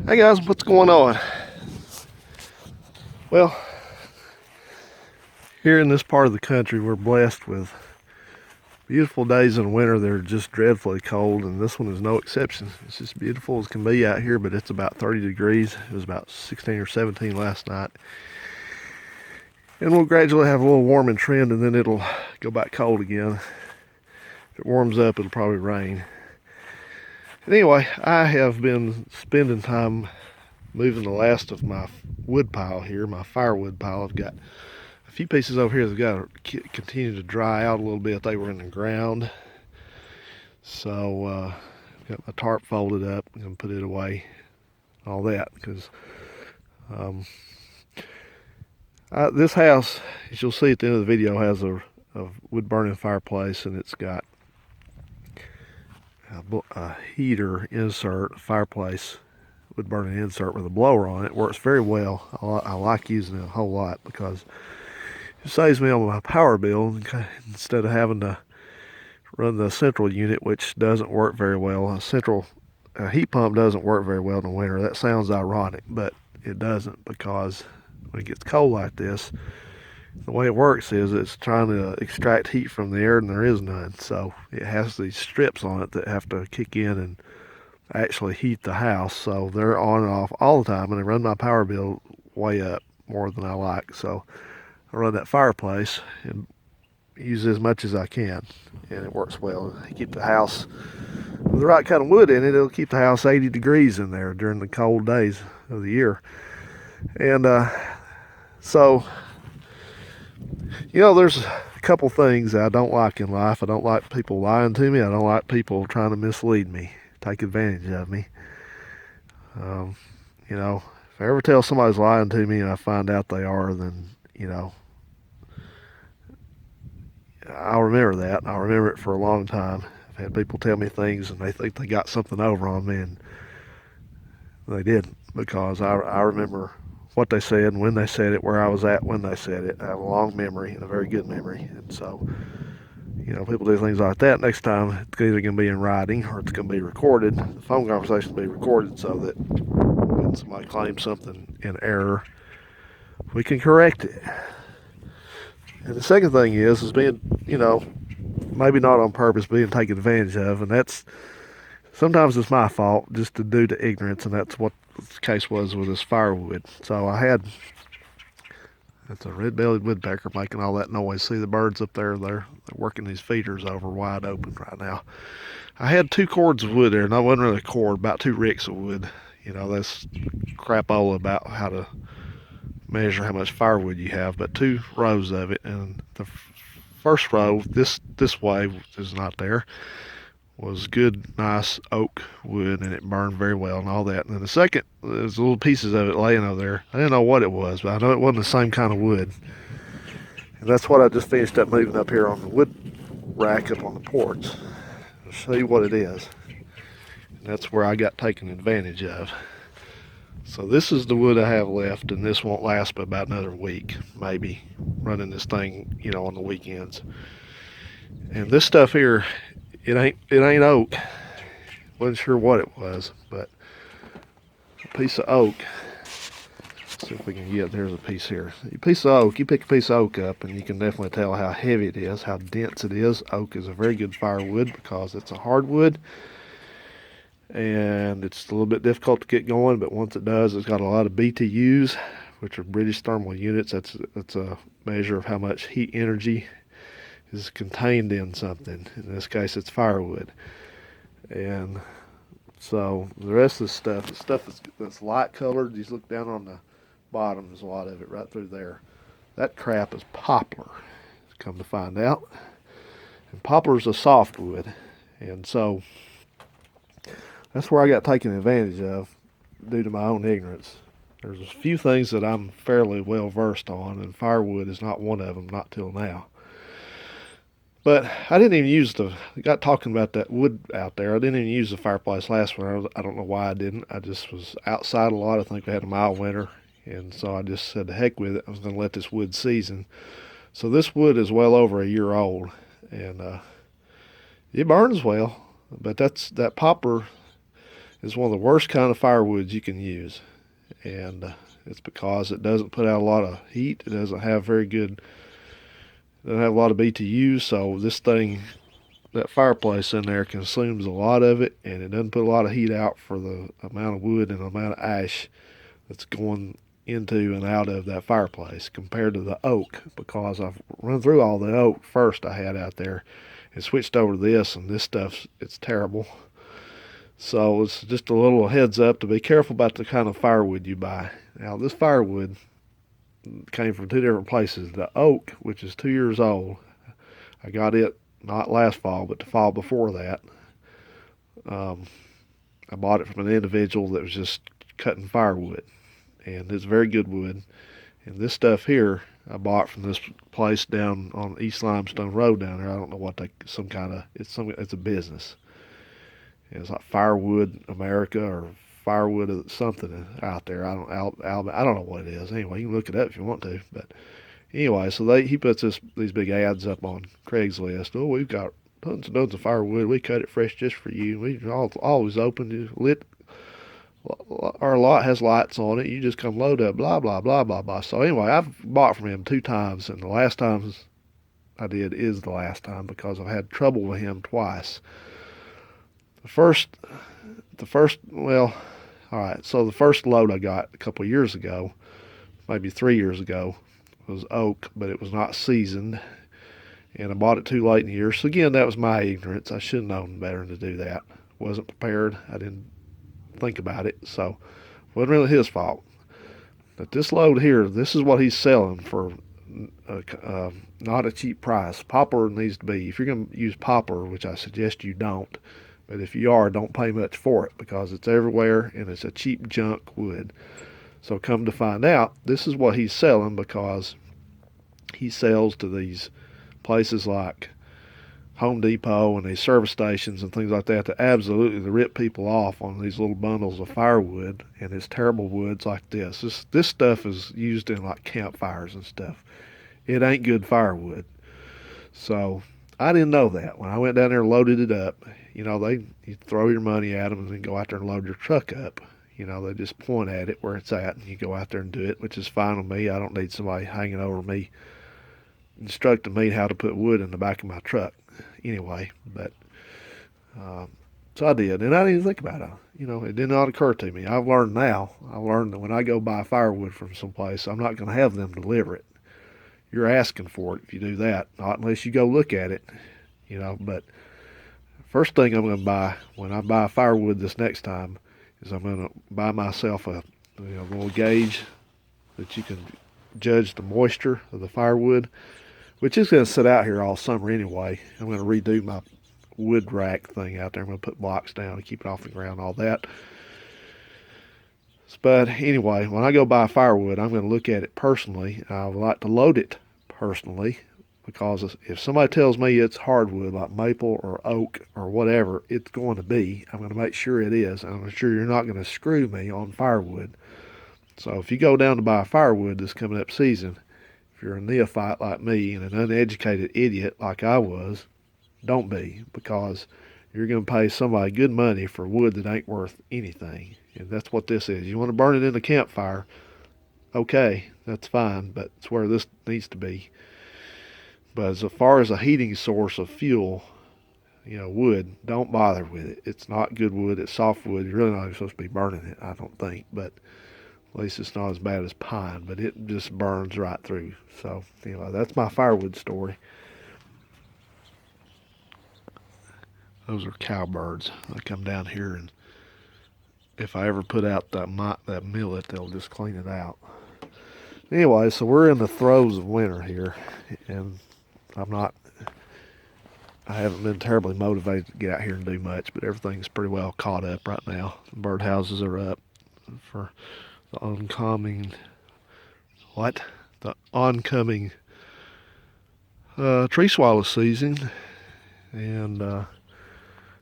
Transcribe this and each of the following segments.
Hey guys, what's going on? Well, here in this part of the country, we're blessed with beautiful days in winter. They're just dreadfully cold, and this one is no exception. It's just beautiful as can be out here, but it's about 30 degrees. It was about 16 or 17 last night. And we'll gradually have a little warming trend, and then it'll go back cold again. If it warms up, it'll probably rain. Anyway, I have been spending time moving the last of my wood pile here, my firewood pile. I've got a few pieces over here that got to continue to dry out a little bit. They were in the ground. So got my tarp folded up. I'm going to put it away, all that, because this house, as you'll see at the end of the video, has a wood burning fireplace, and it's got a heater insert, fireplace wood burning insert with a blower on it. It works very well. I like using it a whole lot because it saves me on my power bill instead of having to run the central unit, which doesn't work very well. A heat pump doesn't work very well in the winter. That sounds ironic, but it doesn't, because when it gets cold like this, the way it works is it's trying to extract heat from the air, and there is none. So it has these strips on it that have to kick in and actually heat the house. So they're on and off all the time, and they run my power bill way up more than I like. So I run that fireplace and use as much as I can, and it works well. Keep the house with the right kind of wood in it. It'll keep the house 80 degrees in there during the cold days of the year. And so, there's a couple things I don't like in life. I don't like people lying to me. I don't like people trying to mislead me, take advantage of me. If I ever tell somebody's lying to me and I find out they are, then, I'll remember that. I'll remember it for a long time. I've had people tell me things and they think they got something over on me, and they didn't, because I remember what they said and when they said it, where I was at when they said it. I have a long memory and a very good memory. And so, people do things like that. Next time, it's either going to be in writing or it's going to be recorded. The phone conversation will be recorded so that when somebody claims something in error, we can correct it. And the second thing is being, maybe not on purpose, being taken advantage of. And that's, sometimes it's my fault just due to ignorance, and that's what the case was with this firewood. So it's a red-bellied woodpecker making all that noise. See the birds up there? They're working these feeders over wide open right now. I had 2 cords of wood there, and I wasn't really a cord, about 2 ricks of wood. That's crapola about how to measure how much firewood you have, but 2 rows of it. And the first row, this way is not there, was good, nice oak wood, and it burned very well and all that. And then the second, there's little pieces of it laying over there. I didn't know what it was, but I know it wasn't the same kind of wood. And that's what I just finished up moving up here on the wood rack up on the porch. I'll show you what it is. And that's where I got taken advantage of. So this is the wood I have left, and this won't last but about another week, maybe, running this thing, on the weekends. And this stuff here, it ain't oak. Wasn't sure what it was, but a piece of oak. Let's see if we can get, there's a piece here. A piece of oak, you pick a piece of oak up and you can definitely tell how heavy it is, how dense it is. Oak is a very good firewood because it's a hardwood, and it's a little bit difficult to get going, but once it does, it's got a lot of BTUs, which are British thermal units. That's a measure of how much heat energy is contained in something. In this case, it's firewood. And so the rest of the stuff that's light colored, you just look down on the bottom, there's a lot of it right through there. That crap is poplar, come to find out. And poplar's a softwood. And so that's where I got taken advantage of due to my own ignorance. There's a few things that I'm fairly well versed on, and firewood is not one of them, not till now. But I didn't even use I got talking about that wood out there. I didn't even use the fireplace last winter. I don't know why I didn't. I just was outside a lot. I think we had a mild winter. And so I just said, the heck with it. I was going to let this wood season. So this wood is well over a year old. And it burns well. But that poplar It's one of the worst kind of firewoods you can use, and it's because it doesn't put out a lot of heat. It doesn't have doesn't have a lot of BTUs. So this thing, that fireplace in there, consumes a lot of it, and it doesn't put a lot of heat out for the amount of wood and the amount of ash that's going into and out of that fireplace compared to the oak, because I've run through all the oak first I had out there and switched over to this, and this stuff's it's terrible. So it's just a little heads up to be careful about the kind of firewood you buy. Now this firewood came from two different places. The oak, which is 2 years old, I got it not last fall but the fall before that. um, I bought it from an individual that was just cutting firewood, and it's very good wood. And this stuff here I bought from this place down on East Limestone Road down there. I don't know what they, some kind of, it's a business. It's like Firewood America or Firewood something out there. I don't know what it is. Anyway, you can look it up if you want to. But anyway, so he puts these big ads up on Craigslist. Oh, we've got tons and tons of firewood. We cut it fresh just for you. We always open, lit. Our lot has lights on it. You just come load up. Blah blah blah blah blah. So anyway, I've bought from him 2 times, and the last time I did is the last time because I've had trouble with him twice. The first, well, all right. So the first load I got a couple of years ago, maybe 3 years ago, was oak, but it was not seasoned, and I bought it too late in the year. So again, that was my ignorance. I should have known better than to do that. Wasn't prepared. I didn't think about it, so it wasn't really his fault. But this load here, this is what he's selling for. Not a cheap price. Poplar needs to be, if you're going to use poplar, which I suggest you don't, but if you are, don't pay much for it because it's everywhere and it's a cheap junk wood. So come to find out, this is what he's selling because he sells to these places like Home Depot and these service stations and things like that to absolutely to rip people off on these little bundles of firewood, and it's terrible woods like this. This stuff is used in like campfires and stuff. It ain't good firewood. So I didn't know that. When I went down there and loaded it up, you throw your money at them and then go out there and load your truck up. They just point at it where it's at and you go out there and do it, which is fine with me. I don't need somebody hanging over me instructing me how to put wood in the back of my truck. Anyway, but so I did, and I didn't even think about it. It did not occur to me. I've learned now. I learned that when I go buy firewood from someplace, I'm not going to have them deliver it. You're asking for it if you do that, not unless you go look at it. But first thing I'm going to buy when I buy firewood this next time is I'm going to buy myself a little gauge that you can judge the moisture of the firewood, which is going to sit out here all summer anyway. I'm going to redo my wood rack thing out there. I'm going to put blocks down to keep it off the ground, all that. But anyway, when I go buy firewood, I'm going to look at it personally. I would like to load it personally because if somebody tells me it's hardwood like maple or oak or whatever it's going to be, I'm going to make sure it is. I'm sure you're not going to screw me on firewood. So if you go down to buy firewood this coming up season, if you're a neophyte like me and an uneducated idiot like I was, don't be, because you're going to pay somebody good money for wood that ain't worth anything. And that's what this is. You want to burn it in a campfire, okay, that's fine, but it's where this needs to be. But as far as a heating source of fuel, wood, don't bother with it. It's not good wood. It's soft wood. You're really not even supposed to be burning it, I don't think. But at least it's not as bad as pine, but it just burns right through. So anyway, that's my firewood story. Those are cowbirds. They come down here, and if I ever put out that millet, they'll just clean it out. Anyway, so we're in the throes of winter here, and I haven't been terribly motivated to get out here and do much, but everything's pretty well caught up right now. The birdhouses are up for the oncoming tree swallow season, and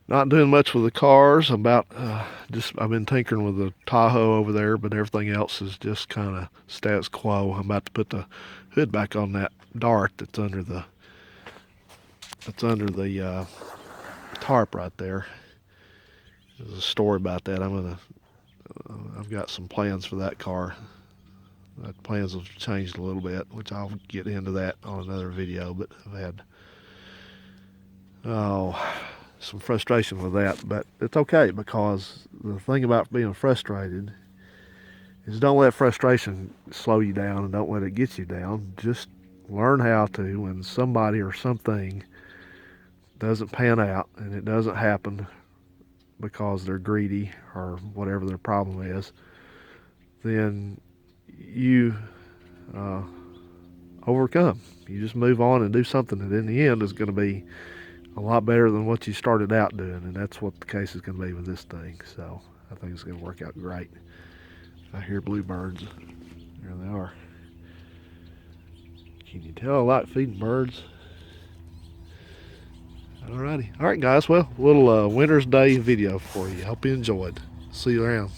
not doing much with the cars. I've been tinkering with the Tahoe over there, but everything else is just kind of status quo. I'm about to put the hood back on that Dart that's under the tarp right there. There's a story about that. I've got some plans for that car. That plans have changed a little bit, which I'll get into that on another video. But I've had some frustration with that, but it's okay, because the thing about being frustrated is don't let frustration slow you down, and don't let it get you down. Just learn how to, when somebody or something doesn't pan out, and it doesn't happen because they're greedy or whatever their problem is, then you overcome. You just move on and do something that in the end is going to be a lot better than what you started out doing, and that's what the case is going to be with this thing. So I think it's going to work out great. I hear bluebirds. There they are. Can you tell I like feeding birds? Alrighty. Alright guys, well, a little Winter's Day video for you. Hope you enjoyed. See you around.